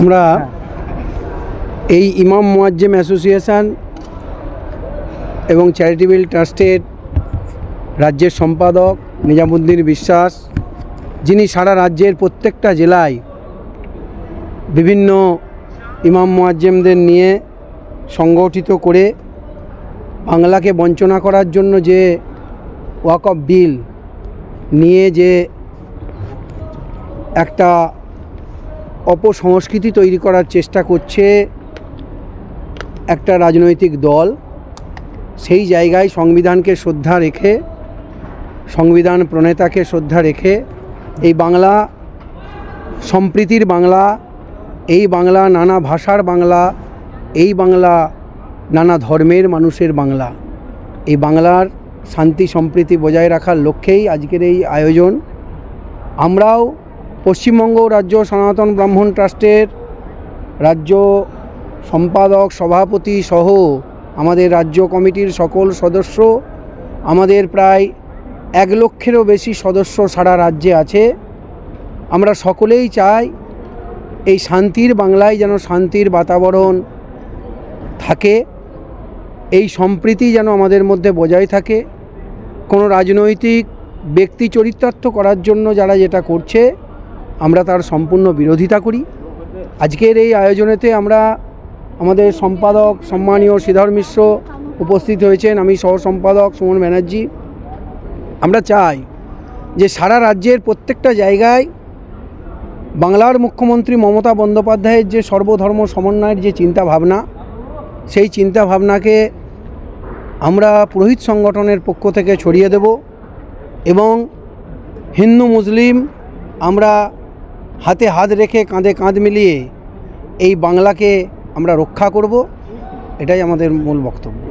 আমরা এই ইমাম মুয়াজ্জেম অ্যাসোসিয়েশন এবং চ্যারিটেবল ট্রাস্টের রাজ্যের সম্পাদক নিজামুদ্দিন বিশ্বাস, যিনি সারা রাজ্যের প্রত্যেকটা জেলায় বিভিন্ন ইমাম মুয়াজ্জেমদের নিয়ে সংগঠিত করে বাংলাকে বঞ্চনা করার জন্য যে ওয়াকফ বিল নিয়ে যে একটা অপসংস্কৃতি তৈরি করার চেষ্টা করছে একটা রাজনৈতিক দল, সেই জায়গায় সংবিধানকে শ্রদ্ধা রেখে, সংবিধান প্রণেতাকে শ্রদ্ধা রেখে এই বাংলা সম্প্রীতির বাংলা, এই বাংলা নানা ভাষার বাংলা, এই বাংলা নানা ধর্মের মানুষের বাংলা, এই বাংলার শান্তি সম্প্রীতি বজায় রাখার লক্ষ্যেই আজকের এই আয়োজন। আমরাও পশ্চিমবঙ্গ রাজ্য সনাতন ব্রাহ্মণ ট্রাস্টের রাজ্য সম্পাদক সভাপতি সহ আমাদের রাজ্য কমিটির সকল সদস্য, আমাদের প্রায় 1 লক্ষেরও বেশি সদস্য সারা রাজ্যে আছে। আমরা সকলেই চাই এই শান্তির বাংলায় যেন শান্তির বাতাবরণ থাকে, এই সম্প্রীতি যেন আমাদের মধ্যে বজায় থাকে। কোনো রাজনৈতিক ব্যক্তি চরিতার্থ করার জন্য যারা যেটা করছে আমরা তার সম্পূর্ণ বিরোধিতা করি। আজকের এই আয়োজনেতে আমরা আমাদের সম্পাদক সম্মানীয় শ্রীধর মিশ্র উপস্থিত হয়েছেন, আমি সহ সম্পাদক সুমন ব্যানার্জি। আমরা চাই যে সারা রাজ্যের প্রত্যেকটা জায়গায় বাংলার মুখ্যমন্ত্রী মমতা বন্দ্যোপাধ্যায়ের যে সর্বধর্ম সমন্বয়ের যে চিন্তাভাবনা, সেই চিন্তাভাবনাকে আমরা পুরোহিত সংগঠনের পক্ষ থেকে ছড়িয়ে দেব এবং হিন্দু মুসলিম আমরা হাতে হাত রেখে কাঁধে কাঁধ মিলিয়ে এই বাংলাকে আমরা রক্ষা করব, এটাই আমাদের মূল বক্তব্য।